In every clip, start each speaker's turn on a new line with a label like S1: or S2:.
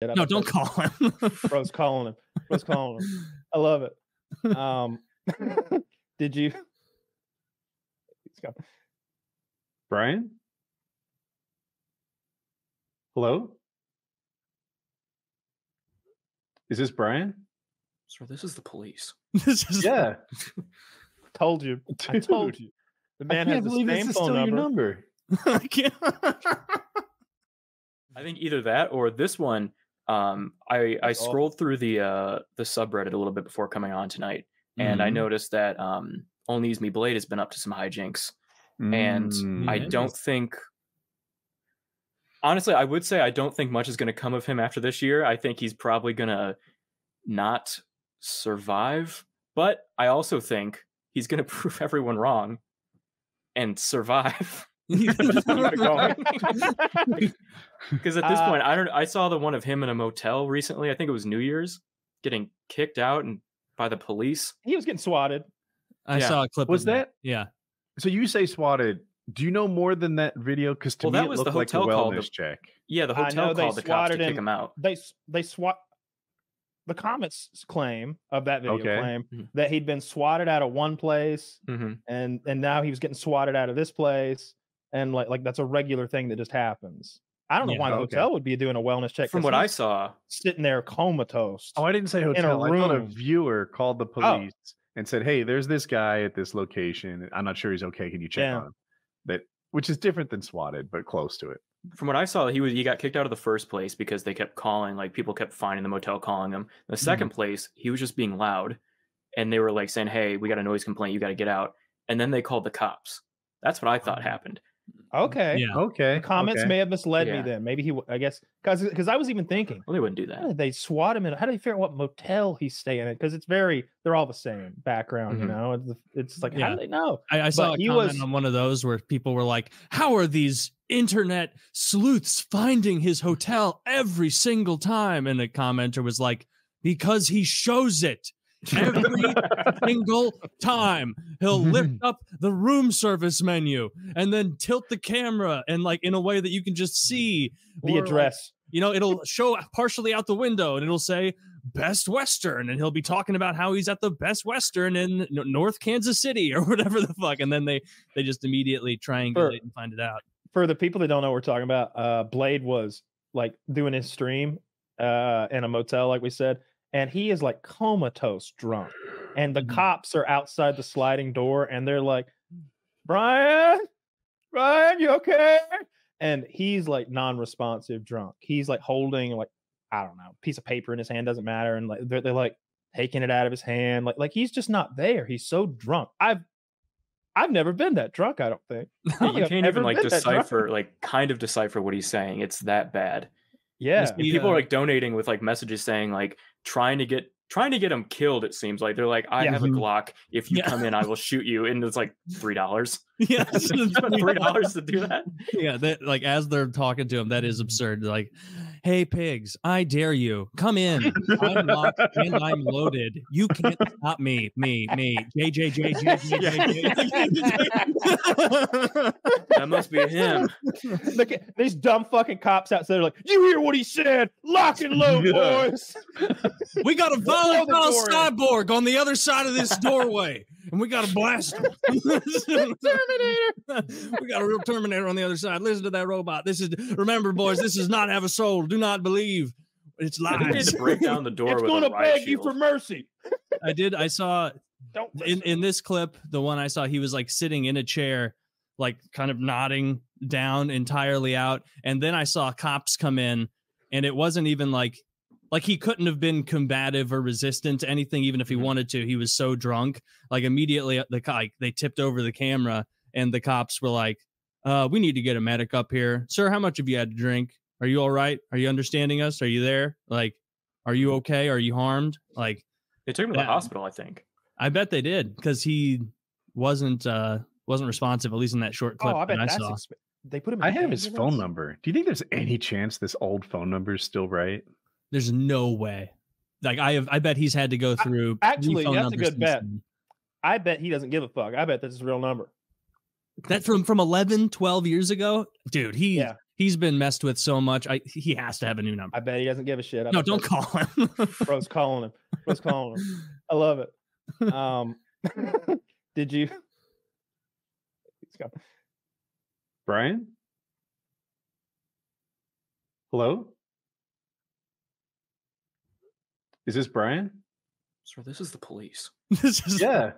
S1: No, don't call him.
S2: Bro's calling him. Bro's calling him. I love it. Did you?
S3: Brian? Hello? Is this Brian?
S4: Sir, this is the police.
S1: This is
S3: Yeah.
S2: Told you. I told you. The man has the same phone number.
S1: I can't.
S4: I think either that or this one. I scrolled through the subreddit a little bit before coming on tonight, and I noticed that OnlyUseMeBlade has been up to some hijinks, and I don't think. Honestly, I would say I don't think much is going to come of him after this year. I think he's probably going to not survive, but I also think he's going to prove everyone wrong and survive. Because at this point, I saw the one of him in a motel recently. I think it was New Year's, getting kicked out and by the police.
S2: He was getting swatted.
S1: I saw a clip.
S3: Was that?
S1: Yeah.
S3: So you say swatted. Do you know more than that video? Because to me,
S4: that
S3: it
S4: was
S3: looked
S4: the
S3: like a
S4: hotel
S3: wellness check.
S4: Yeah, the hotel called the cops to kick him out.
S2: They swat. The comments claim of that video claim that he'd been swatted out of one place, and now he was getting swatted out of this place, and like that's a regular thing that just happens. I don't know why the hotel would be doing a wellness check.
S4: From what I saw,
S2: sitting there comatose.
S3: Oh, I didn't say hotel. I thought a viewer called the police and said, "Hey, there's this guy at this location. I'm not sure he's okay. Can you check on him?" Which is different than swatted, but close to it.
S4: From what I saw, he got kicked out of the first place because they kept calling, like people kept finding the motel calling him. The second place, he was just being loud, and they were like saying, "Hey, we got a noise complaint. You got to get out." And then they called the cops. That's what I thought happened.
S2: Okay.
S1: Yeah.
S3: Okay.
S2: The comments may have misled me then. Maybe I guess, because I was even thinking.
S4: Well, they wouldn't do that.
S2: How did they swat him in? How do they figure out what motel he's staying at? Because they're all the same background, you know? It's like, how do they know?
S1: I saw a comment on one of those where people were like, how are these internet sleuths finding his hotel every single time? And the commenter was like, because he shows it. Every single time he'll lift up the room service menu and then tilt the camera and like in a way that you can just see
S2: the address.
S1: Like, it'll show partially out the window and it'll say Best Western, and he'll be talking about how he's at the Best Western in North Kansas City or whatever the fuck, and then they just immediately triangulate and find it out.
S2: For the people that don't know what we're talking about, Blade was like doing his stream in a motel, like we said. And he is like comatose drunk. And the cops are outside the sliding door and they're like, Brian, you okay? And he's like non-responsive drunk. He's like holding like, I don't know, a piece of paper in his hand, doesn't matter. And like they're like taking it out of his hand. Like he's just not there. He's so drunk. I've never been that drunk, I don't think.
S4: You can't even like decipher, like kind of decipher what he's saying. It's that bad.
S2: Yeah.
S4: And people are like donating with like messages saying like trying to get him killed. It seems like they're like, I have a Glock. If you come in, I will shoot you. And it's like $3.
S1: Yeah,
S4: $3 to do that.
S1: Yeah, like as they're talking to him, that is absurd. Like, hey pigs, I dare you, come in. I'm locked and I'm loaded. You can't stop me. J.
S4: That must be him.
S2: Look at these dumb fucking cops out there. Like, you hear what he said? Lock and load, boys.
S1: We got a volatile cyborg on the other side of this doorway, and we got to blast him. Terminator. We got a real Terminator on the other side. Listen to that robot. Remember, boys, this does not have a soul. Do not believe it's lies.
S4: I need to break down the door.
S2: It's
S4: going to
S2: beg you for mercy.
S1: I saw in this clip, the one I saw, he was like sitting in a chair, like kind of nodding down entirely out. And then I saw cops come in, and it wasn't even like he couldn't have been combative or resistant to anything, even if he wanted to. He was so drunk. Like immediately they tipped over the camera and the cops were like, we need to get a medic up here. Sir, how much have you had to drink? Are you all right? Are you understanding us? Are you there? Like, are you okay? Are you harmed? Like,
S4: they took him to the hospital, I think.
S1: I bet they did, because he wasn't responsive, at least in that short clip.
S2: Oh, I bet
S1: I saw.
S2: They put him.
S3: I have his phone number. Do you think there's any chance this old phone number is still right?
S1: There's no way. Like I bet he's had to go through.
S2: Actually, that's a good bet. I bet he doesn't give a fuck. I bet that's his real number.
S1: That from 11, 12 years ago, dude. He he's been messed with so much. He has to have a new number.
S2: I bet he doesn't give a shit.
S1: No, don't call him.
S2: Bro's calling him. Bro's calling him. I love it. Did you?
S3: Brian? Hello? Is this Brian?
S4: Sir, this is the police.
S1: This is
S3: Yeah.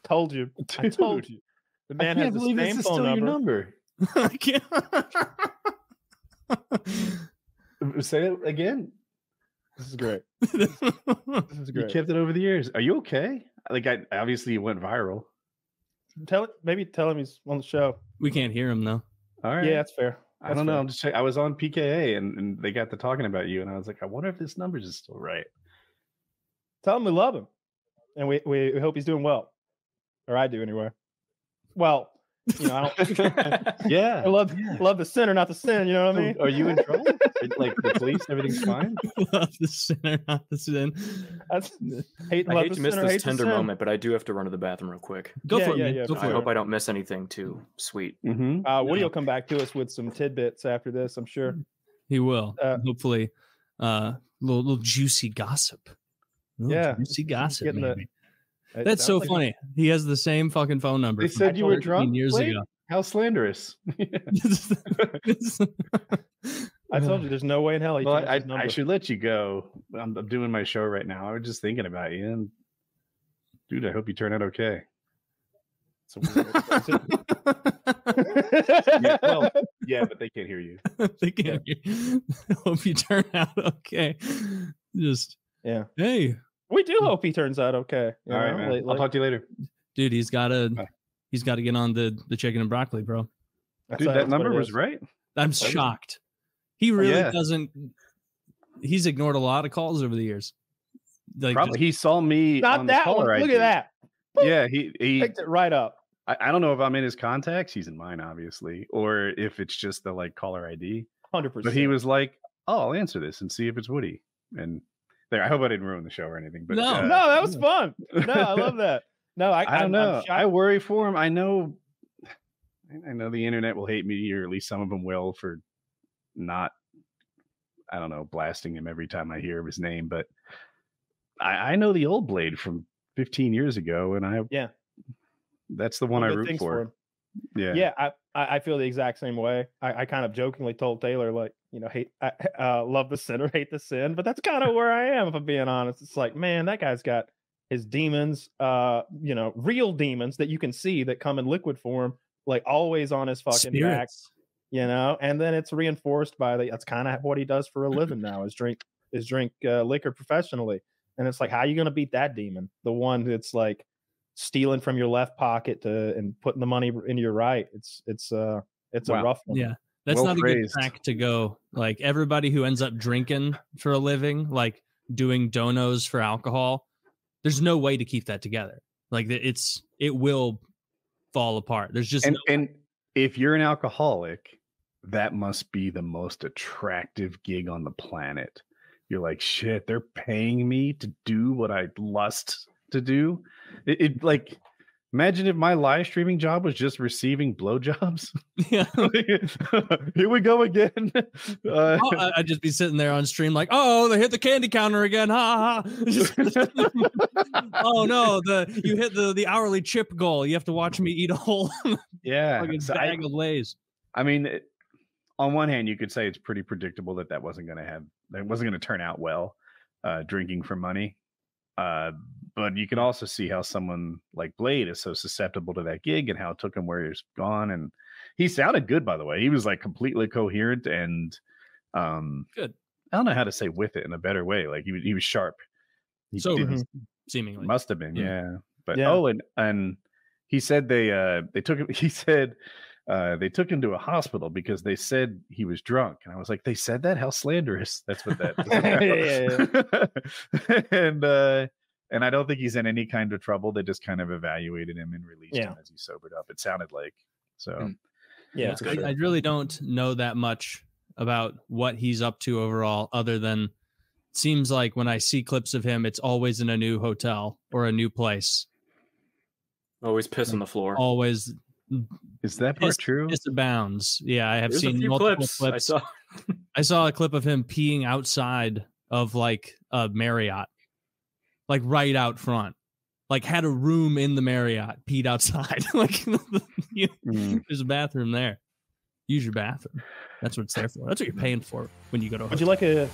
S2: Told you. I told you. The man has the same phone number.
S1: I can't.
S3: Say it again.
S2: This is great. This is
S3: You
S2: great.
S3: kept it over the years. Are you okay? Like, obviously it went viral.
S2: Maybe tell him he's on the show.
S1: We can't hear him though.
S3: All right.
S2: Yeah, that's fair.
S3: I don't know. I'm just saying, I was on PKA and they got to talking about you, and I was like, I wonder if this numbers is still right.
S2: Tell him we love him, and we hope he's doing well, or I do anyway. Well, I don't.
S3: Yeah.
S2: I love the sinner, not the sin. You know what I mean?
S3: Are you in trouble? Like the police, everything's fine?
S1: Love the sinner, not the sin.
S4: I hate to miss this tender moment, but I do have to run to the bathroom real quick.
S1: Go for it, man.
S2: Yeah,
S1: Go
S4: I
S1: for it.
S4: hope I don't miss anything too sweet.
S3: Mm-hmm.
S2: Woody will come back to us with some tidbits after this, I'm sure.
S1: He will. Hopefully, little juicy gossip. Juicy gossip.
S2: Getting
S1: Maybe. That's so funny. He has the same fucking phone number.
S3: They said you were drunk
S1: years ago.
S3: How slanderous.
S2: I told you, there's no way in hell he
S3: Well,
S2: changed his number.
S3: I should let you go. I'm doing my show right now. I was just thinking about you, and dude, I hope you turn out okay. Yeah, but they can't hear you.
S1: They can't hear you. Hope you turn out okay. Just hey,
S2: we do hope he turns out okay.
S3: All right, man. I'll talk to you later,
S1: dude. He's got to get on the chicken and broccly, bro.
S3: Dude, that number was right.
S1: I'm shocked. He really doesn't. He's ignored a lot of calls over the years. Like,
S3: probably he saw me.
S2: Not
S3: on
S2: that
S3: the caller
S2: one. Look
S3: ID.
S2: at that.
S3: Yeah, he
S2: picked it right up.
S3: I don't know if I'm in his contacts. He's in mine, obviously, or if it's just the caller ID.
S2: 100%.
S3: But he was like, "Oh, I'll answer this and see if it's Woody." And there, I hope I didn't ruin the show or anything. But
S2: no, that was fun. No, I love that. No,
S3: I don't know. I worry for him. I know the internet will hate me, or at least some of them will, for not, I don't know, blasting him every time I hear his name. But I know the old Blade from 15 years ago, and that's the one I root for. Yeah,
S2: I feel the exact same way. I kind of jokingly told Taylor, love the sinner, hate the sin, but that's kind of where I am, if I'm being honest. It's like, man, that guy's got his demons, real demons that you can see that come in liquid form, like always on his fucking back, and then it's reinforced by that's kind of what he does for a living now, is drink liquor professionally. And it's like, how are you going to beat that demon? The one that's like stealing from your left pocket and putting the money into your right. It's a rough one.
S1: Yeah. That's not a good track to go. Like, everybody who ends up drinking for a living, like doing donos for alcohol, there's no way to keep that together. Like, it will fall apart. There's just
S3: and if you're an alcoholic, that must be the most attractive gig on the planet. You're like, shit, they're paying me to do what I lust to do. It like, imagine if my live streaming job was just receiving blowjobs.
S1: Yeah.
S3: Here we go again.
S1: I'd just be sitting there on stream like, oh, they hit the candy counter again. Ha ha. Oh no, you hit the hourly chip goal. You have to watch me eat a whole bag of Lay's. I
S3: mean, on one hand, you could say it's pretty predictable that wasn't going to turn out well, drinking for money. But you can also see how someone like Blade is so susceptible to that gig and how it took him where he's gone. And he sounded good, by the way. He was like completely coherent and
S1: good.
S3: I don't know how to say with it in a better way. Like he was sharp.
S1: Seemingly
S3: must have been, yeah. But and he said they took him. He said they took him to a hospital because they said he was drunk. And I was like, they said that? How slanderous. That's what that is. And I don't think he's in any kind of trouble. They just kind of evaluated him and released him as he sobered up. It sounded like. So
S2: yeah,
S1: I really don't know that much about what he's up to overall, other than it seems like when I see clips of him, it's always in a new hotel or a new place.
S4: Always piss on the floor.
S1: Always
S3: Is that part true?
S1: Piss abounds. Yeah, I have
S4: There's
S1: seen
S4: a few
S1: multiple
S4: clips.
S1: I saw a clip of him peeing outside of like a Marriott, like right out front. Like had a room in the Marriott, peed outside. Like there's a bathroom there. Use your bathroom. That's what it's there for. That's what you're paying for when you go to a hotel.
S2: Would you like a